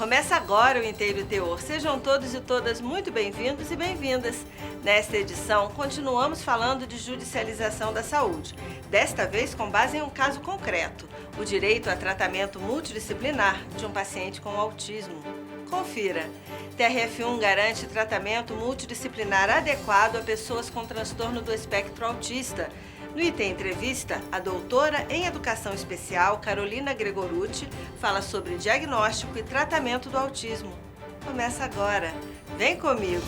Começa agora o Inteiro Teor. Sejam todos e todas muito bem-vindos e bem-vindas. Nesta edição, continuamos falando de judicialização da saúde. Desta vez com base em um caso concreto, o direito a tratamento multidisciplinar de um paciente com autismo. Confira. TRF1 garante tratamento multidisciplinar adequado a pessoas com transtorno do espectro autista. No item Entrevista, a doutora em Educação Especial, Carolina Gregorucci, fala sobre diagnóstico e tratamento do autismo. Começa agora. Vem comigo!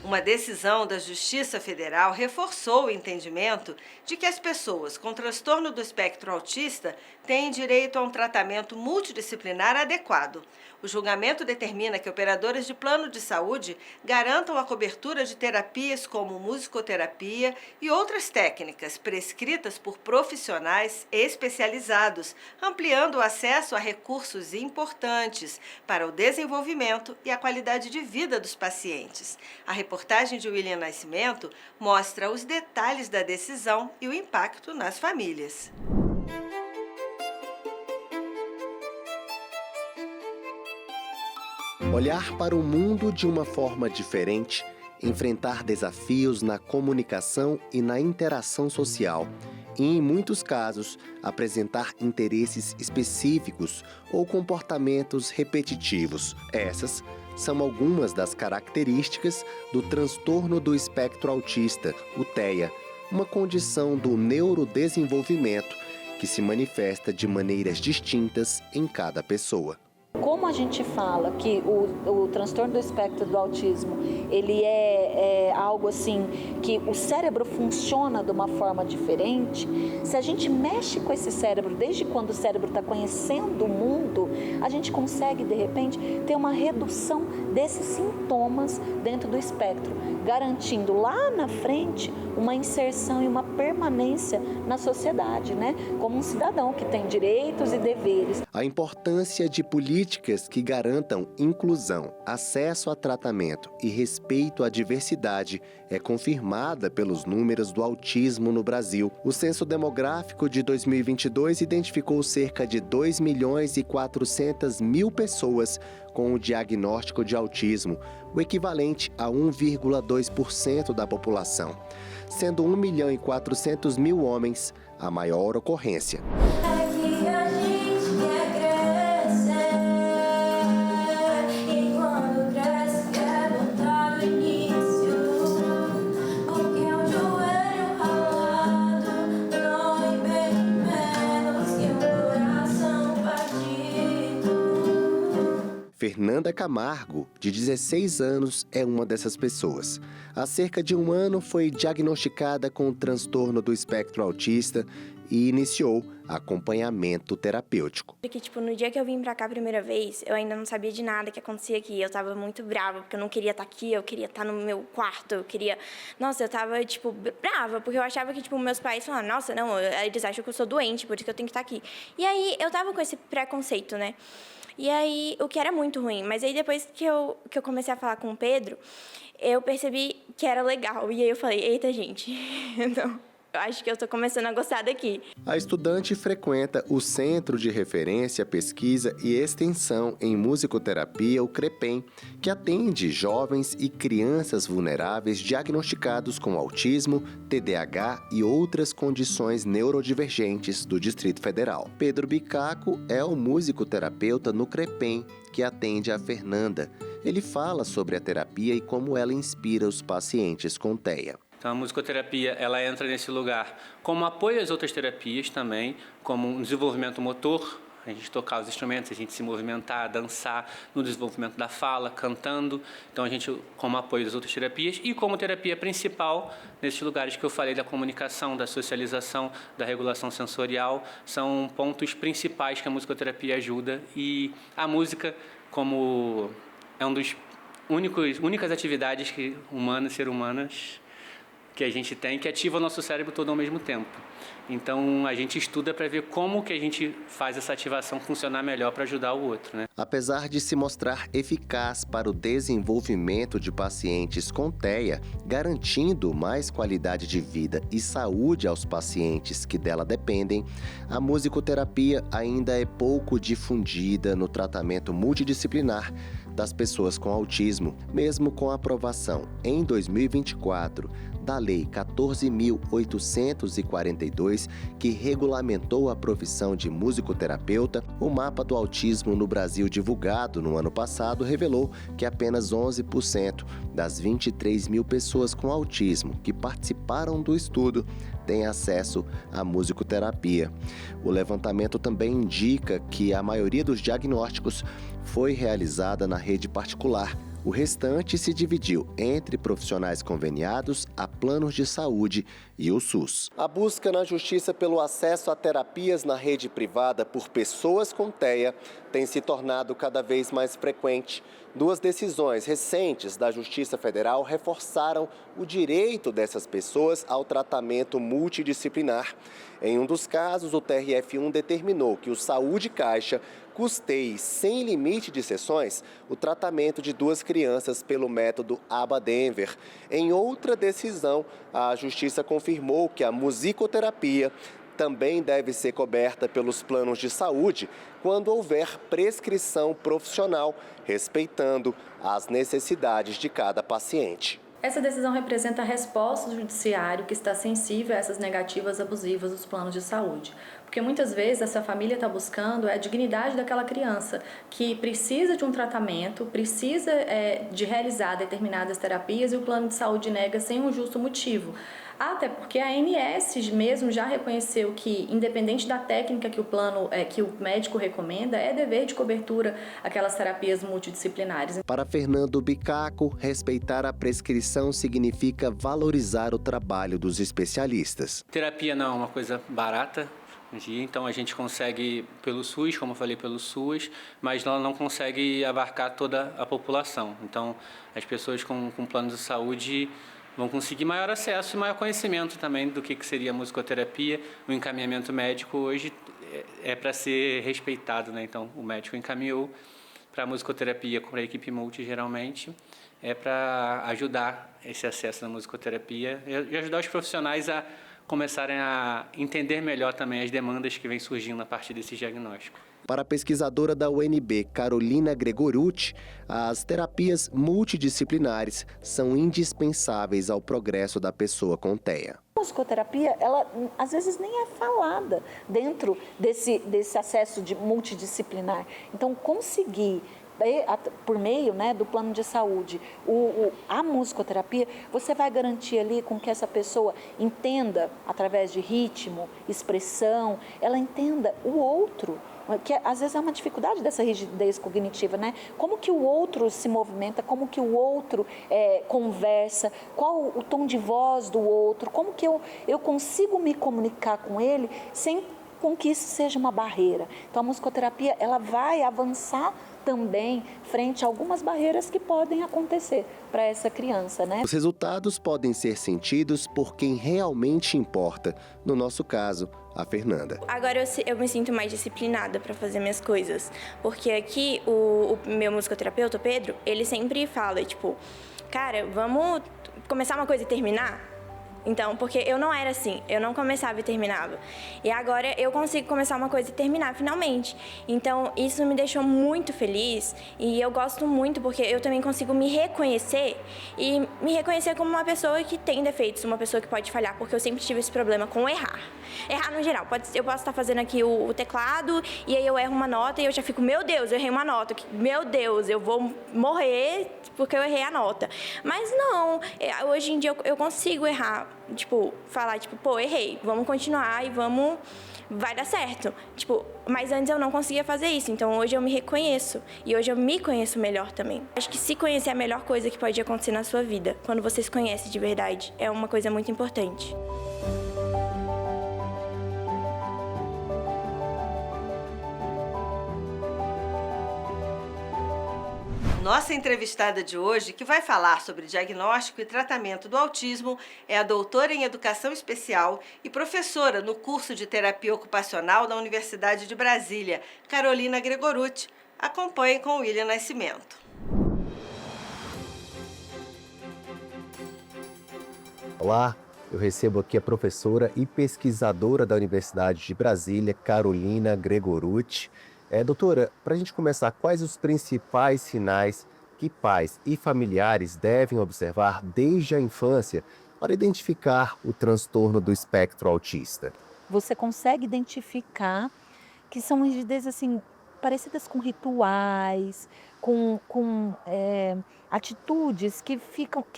Uma decisão da Justiça Federal reforçou o entendimento de que as pessoas com transtorno do espectro autista têm direito a um tratamento multidisciplinar adequado. O julgamento determina que operadoras de plano de saúde garantam a cobertura de terapias como musicoterapia e outras técnicas prescritas por profissionais especializados, ampliando o acesso a recursos importantes para o desenvolvimento e a qualidade de vida dos pacientes. A reportagem de William Nascimento mostra os detalhes da decisão e o impacto nas famílias. Olhar para o mundo de uma forma diferente, enfrentar desafios na comunicação e na interação social e, em muitos casos, apresentar interesses específicos ou comportamentos repetitivos. Essas são algumas das características do transtorno do espectro autista, o TEA, uma condição do neurodesenvolvimento que se manifesta de maneiras distintas em cada pessoa. Como a gente fala que o transtorno do espectro do autismo, ele é algo assim, que o cérebro funciona de uma forma diferente, se a gente mexe com esse cérebro, desde quando o cérebro está conhecendo o mundo, a gente consegue, de repente, ter uma redução desses sintomas dentro do espectro, garantindo lá na frente uma inserção e uma permanência na sociedade, né? Como um cidadão que tem direitos e deveres. A importância de políticas que garantam inclusão, acesso a tratamento e respeito à diversidade é confirmada pelos números do autismo no Brasil. O Censo Demográfico de 2022 identificou cerca de 2.400.000 pessoas com o diagnóstico de autismo, o equivalente a 1,2% da população, sendo 1.400.000 homens a maior ocorrência. Fernanda Camargo, de 16 anos, é uma dessas pessoas. Há cerca de um ano foi diagnosticada com o transtorno do espectro autista e iniciou acompanhamento terapêutico. Porque, no dia que eu vim pra cá a primeira vez, eu ainda não sabia de nada que acontecia aqui. Eu tava muito brava, porque eu não queria estar aqui, eu queria estar no meu quarto, eu tava, brava, porque eu achava que, meus pais falavam, nossa, não, eles acham que eu sou doente, por isso que eu tenho que estar aqui. E aí, eu tava com esse preconceito, né? E aí, o que era muito ruim. Mas aí, depois que eu comecei a falar com o Pedro, eu percebi que era legal. E aí eu falei, eita, gente, então, eu acho que eu tô começando a gostar daqui. A estudante frequenta o Centro de Referência, Pesquisa e Extensão em Musicoterapia, o CREPEM, que atende jovens e crianças vulneráveis diagnosticados com autismo, TDAH e outras condições neurodivergentes do Distrito Federal. Pedro Bicaco é o musicoterapeuta no CREPEM, que atende a Fernanda. Ele fala sobre a terapia e como ela inspira os pacientes com TEA. Então, a musicoterapia, ela entra nesse lugar como apoio às outras terapias também, como um desenvolvimento motor, a gente tocar os instrumentos, a gente se movimentar, dançar, no desenvolvimento da fala, cantando. Então, a gente como apoio às outras terapias e como terapia principal, nesses lugares que eu falei da comunicação, da socialização, da regulação sensorial, são pontos principais que a musicoterapia ajuda. E a música, como é um dos únicas atividades que ser humanas, que a gente tem, que ativa o nosso cérebro todo ao mesmo tempo. Então, a gente estuda para ver como que a gente faz essa ativação funcionar melhor para ajudar o outro, né? Apesar de se mostrar eficaz para o desenvolvimento de pacientes com TEA, garantindo mais qualidade de vida e saúde aos pacientes que dela dependem, a musicoterapia ainda é pouco difundida no tratamento multidisciplinar das pessoas com autismo, mesmo com a aprovação em 2024 da Lei 14.842, que regulamentou a profissão de musicoterapeuta. O mapa do autismo no Brasil, divulgado no ano passado, revelou que apenas 11% das 23 mil pessoas com autismo que participaram do estudo têm acesso à musicoterapia. O levantamento também indica que a maioria dos diagnósticos foi realizada na rede particular. O restante se dividiu entre profissionais conveniados a planos de saúde e o SUS. A busca na justiça pelo acesso a terapias na rede privada por pessoas com TEA tem se tornado cada vez mais frequente. Duas decisões recentes da Justiça Federal reforçaram o direito dessas pessoas ao tratamento multidisciplinar. Em um dos casos, o TRF1 determinou que o Saúde Caixa custeie, sem limite de sessões, o tratamento de 2 crianças pelo método Aba-Denver. Em outra decisão, a Justiça confirmou que a musicoterapia também deve ser coberta pelos planos de saúde quando houver prescrição profissional, respeitando as necessidades de cada paciente. Essa decisão representa a resposta do judiciário que está sensível a essas negativas abusivas dos planos de saúde. Porque muitas vezes essa família está buscando a dignidade daquela criança que precisa de um tratamento, precisa de realizar determinadas terapias e o plano de saúde nega sem um justo motivo. Até porque a ANS mesmo já reconheceu que, independente da técnica que o médico recomenda, é dever de cobertura aquelas terapias multidisciplinares. Para Fernando Bicaco, respeitar a prescrição significa valorizar o trabalho dos especialistas. Terapia não é uma coisa barata, então a gente consegue pelo SUS, como eu falei, pelo SUS, mas ela não consegue abarcar toda a população. Então, as pessoas com plano de saúde vão conseguir maior acesso e maior conhecimento também do que seria a musicoterapia. O encaminhamento médico hoje é para ser respeitado, né? Então, o médico encaminhou para a musicoterapia, para a equipe multi, geralmente, é para ajudar esse acesso na musicoterapia e ajudar os profissionais a começarem a entender melhor também as demandas que vêm surgindo a partir desse diagnóstico. Para a pesquisadora da UNB, Carolina Gregorucci, as terapias multidisciplinares são indispensáveis ao progresso da pessoa com TEA. A musicoterapia, ela às vezes nem é falada dentro desse acesso de multidisciplinar. Então, conseguir por meio, né, do plano de saúde, a musicoterapia, você vai garantir ali com que essa pessoa entenda, através de ritmo, expressão, ela entenda o outro, que às vezes é uma dificuldade dessa rigidez cognitiva, né? Como que o outro se movimenta, como que o outro conversa, qual o tom de voz do outro, como que eu consigo me comunicar com ele sem com que isso seja uma barreira. Então, a musicoterapia, ela vai avançar também frente a algumas barreiras que podem acontecer para essa criança, né? Os resultados podem ser sentidos por quem realmente importa. No nosso caso, a Fernanda. Agora eu me sinto mais disciplinada para fazer minhas coisas, porque aqui o meu musicoterapeuta, Pedro, ele sempre fala, tipo, cara, vamos começar uma coisa e terminar? Então, porque eu não era assim, eu não começava e terminava. E agora eu consigo começar uma coisa e terminar, finalmente. Então, isso me deixou muito feliz e eu gosto muito porque eu também consigo me reconhecer e me reconhecer como uma pessoa que tem defeitos, uma pessoa que pode falhar, porque eu sempre tive esse problema com errar. Errar no geral. Eu posso estar fazendo aqui o teclado e aí eu erro uma nota e eu já fico, meu Deus, eu errei uma nota. Meu Deus, eu vou morrer porque eu errei a nota. Mas não, hoje em dia eu consigo errar. Tipo, falar, tipo, pô, errei, vamos continuar e vai dar certo. Tipo, mas antes eu não conseguia fazer isso, então hoje eu me reconheço e hoje eu me conheço melhor também. Acho que se conhecer é a melhor coisa que pode acontecer na sua vida. Quando você se conhece de verdade, é uma coisa muito importante. Nossa entrevistada de hoje, que vai falar sobre diagnóstico e tratamento do autismo, é a doutora em Educação Especial e professora no curso de Terapia Ocupacional da Universidade de Brasília, Carolina Gregorutti. Acompanhe com William Nascimento. Olá, eu recebo aqui a professora e pesquisadora da Universidade de Brasília, Carolina Gregorutti. Doutora, para a gente começar, quais os principais sinais que pais e familiares devem observar desde a infância para identificar o transtorno do espectro autista? Você consegue identificar que são rigidezes assim, parecidas com rituais, com atitudes que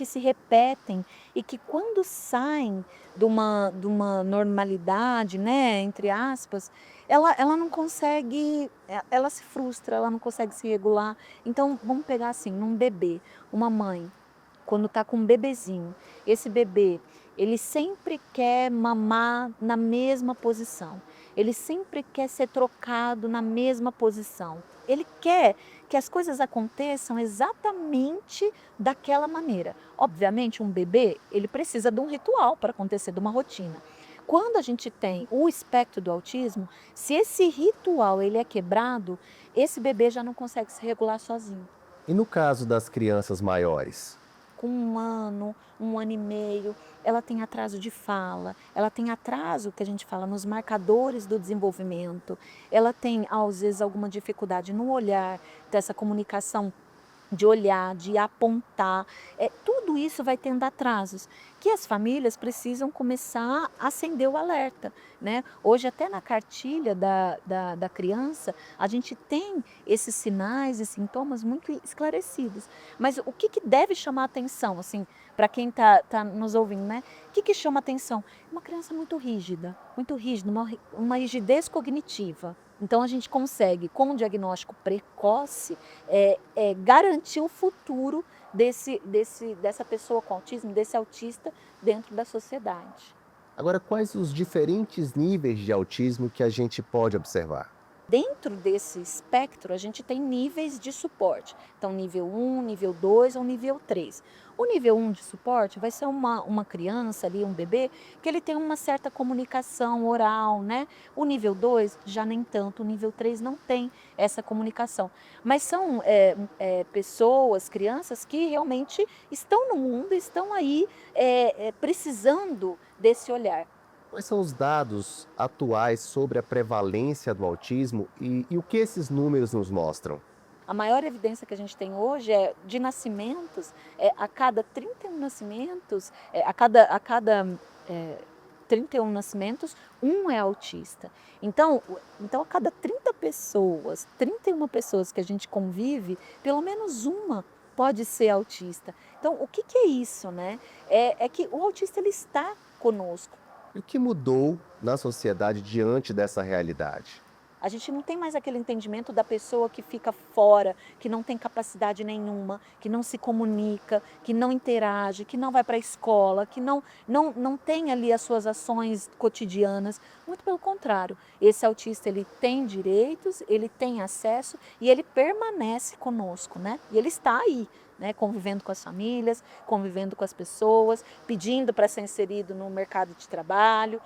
se repetem e que quando saem de uma normalidade, né, entre aspas, ela não consegue, ela se frustra, ela não consegue se regular. Então, vamos pegar assim, num bebê, uma mãe, quando está com um bebezinho, esse bebê, ele sempre quer mamar na mesma posição, ele sempre quer ser trocado na mesma posição, ele quer que as coisas aconteçam exatamente daquela maneira. Obviamente, um bebê, ele precisa de um ritual para acontecer, de uma rotina. Quando a gente tem o espectro do autismo, se esse ritual ele é quebrado, esse bebê já não consegue se regular sozinho. E no caso das crianças maiores? Com 1 ano e meio, ela tem atraso de fala, ela tem atraso, que a gente fala, nos marcadores do desenvolvimento, ela tem, às vezes, alguma dificuldade no olhar, dessa comunicação de olhar, de apontar, tudo isso vai tendo atrasos, que as famílias precisam começar a acender o alerta, né? Hoje até na cartilha da criança, a gente tem esses sinais e sintomas muito esclarecidos, mas o que deve chamar atenção, assim, para quem tá nos ouvindo, né? O que chama atenção? Uma criança muito rígida, uma rigidez cognitiva. Então, a gente consegue, com um diagnóstico precoce, garantir o futuro dessa pessoa com autismo, desse autista dentro da sociedade. Agora, quais os diferentes níveis de autismo que a gente pode observar? Dentro desse espectro, a gente tem níveis de suporte. Então, nível 1, nível 2 ou nível 3. O nível 1 de suporte vai ser uma criança ali, um bebê, que ele tem uma certa comunicação oral, né? O nível 2 já nem tanto, o nível 3 não tem essa comunicação. Mas são pessoas, crianças que realmente estão no mundo, estão aí precisando desse olhar. Quais são os dados atuais sobre a prevalência do autismo e o que esses números nos mostram? A maior evidência que a gente tem hoje é de nascimentos, a cada 31 nascimentos, a cada 31 nascimentos, um é autista. Então a cada 31 pessoas que a gente convive, pelo menos uma pode ser autista. Então, o que é isso, né? É que o autista ele está conosco. E o que mudou na sociedade diante dessa realidade? A gente não tem mais aquele entendimento da pessoa que fica fora, que não tem capacidade nenhuma, que não se comunica, que não interage, que não vai para a escola, que não tem ali as suas ações cotidianas. Muito pelo contrário, esse autista ele tem direitos, ele tem acesso e ele permanece conosco, né? E ele está aí, né? Convivendo com as famílias, convivendo com as pessoas, pedindo para ser inserido no mercado de trabalho,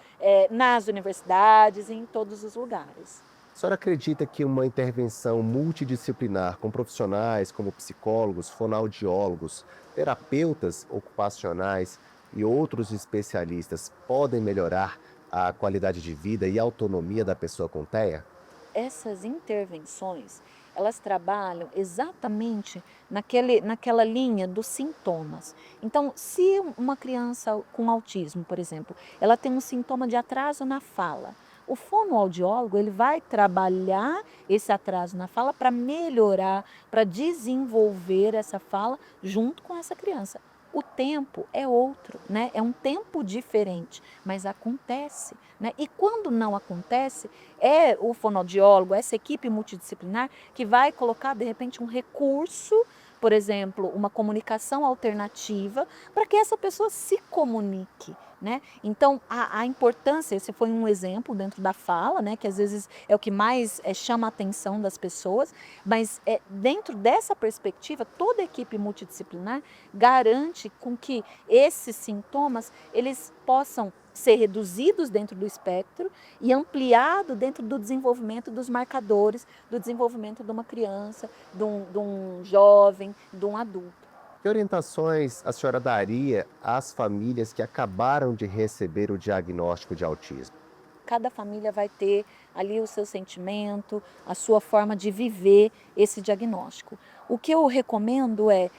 nas universidades e em todos os lugares. A senhora acredita que uma intervenção multidisciplinar com profissionais como psicólogos, fonoaudiólogos, terapeutas ocupacionais e outros especialistas podem melhorar a qualidade de vida e a autonomia da pessoa com TEA? Essas intervenções, elas trabalham exatamente naquela linha dos sintomas. Então, se uma criança com autismo, por exemplo, ela tem um sintoma de atraso na fala, o fonoaudiólogo ele vai trabalhar esse atraso na fala para melhorar, para desenvolver essa fala junto com essa criança. O tempo é outro, né? É um tempo diferente, mas acontece, né? E quando não acontece, é o fonoaudiólogo, essa equipe multidisciplinar que vai colocar, de repente, um recurso, por exemplo, uma comunicação alternativa, para que essa pessoa se comunique, né? Então, a importância, esse foi um exemplo dentro da fala, né, que às vezes é o que mais chama a atenção das pessoas, mas dentro dessa perspectiva, toda a equipe multidisciplinar garante com que esses sintomas, eles possam ser reduzidos dentro do espectro e ampliado dentro do desenvolvimento dos marcadores, do desenvolvimento de uma criança, de um jovem, de um adulto. Que orientações a senhora daria às famílias que acabaram de receber o diagnóstico de autismo? Cada família vai ter ali o seu sentimento, a sua forma de viver esse diagnóstico. O que eu recomendo é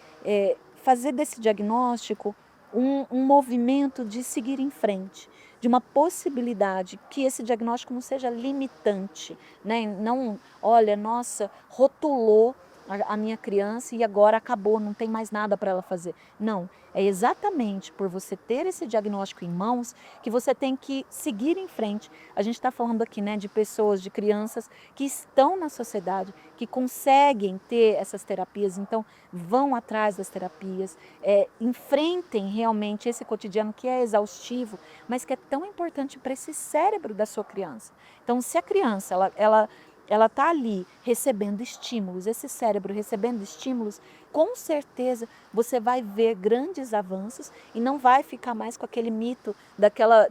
fazer desse diagnóstico um movimento de seguir em frente, de uma possibilidade que esse diagnóstico não seja limitante, né? Não, olha, nossa, rotulou a minha criança e agora acabou, não tem mais nada para ela fazer. Não, é exatamente por você ter esse diagnóstico em mãos que você tem que seguir em frente. A gente está falando aqui, né, de pessoas, de crianças que estão na sociedade, que conseguem ter essas terapias, então vão atrás das terapias, enfrentem realmente esse cotidiano que é exaustivo, mas que é tão importante para esse cérebro da sua criança. Então, se a criança, ela está ali recebendo estímulos, esse cérebro recebendo estímulos, com certeza você vai ver grandes avanços e não vai ficar mais com aquele mito daquela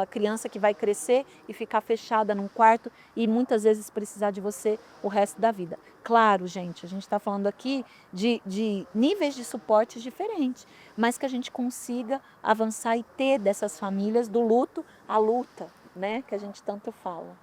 criança que vai crescer e ficar fechada num quarto e muitas vezes precisar de você o resto da vida. Claro, gente, a gente está falando aqui de níveis de suportes diferentes, mas que a gente consiga avançar e ter dessas famílias do luto à luta, né, que a gente tanto fala.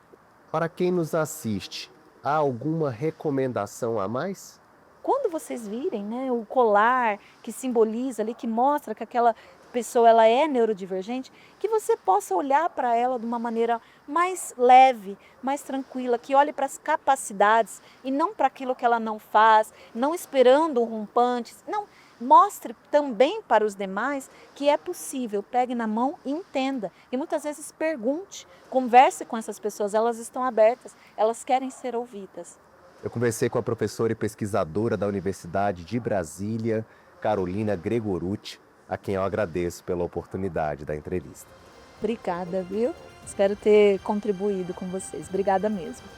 Para quem nos assiste, há alguma recomendação a mais? Quando vocês virem, né, o colar que simboliza ali, que mostra que aquela pessoa ela é neurodivergente, que você possa olhar para ela de uma maneira mais leve, mais tranquila, que olhe para as capacidades e não para aquilo que ela não faz, não esperando um rompante, não. Mostre também para os demais que é possível, pegue na mão e entenda. E muitas vezes pergunte, converse com essas pessoas, elas estão abertas, elas querem ser ouvidas. Eu conversei com a professora e pesquisadora da Universidade de Brasília, Carolina Gregorucci, a quem eu agradeço pela oportunidade da entrevista. Obrigada, viu? Espero ter contribuído com vocês. Obrigada mesmo.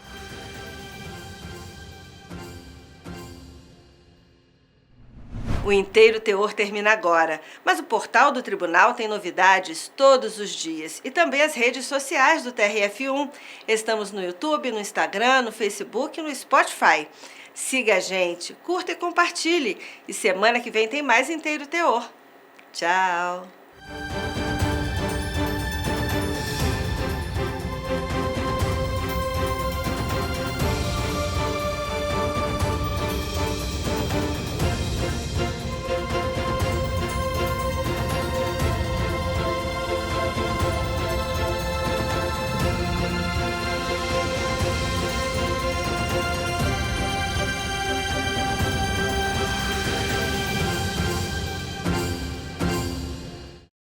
O Inteiro Teor termina agora, mas o portal do Tribunal tem novidades todos os dias e também as redes sociais do TRF1. Estamos no YouTube, no Instagram, no Facebook e no Spotify. Siga a gente, curta e compartilhe. E semana que vem tem mais Inteiro Teor. Tchau!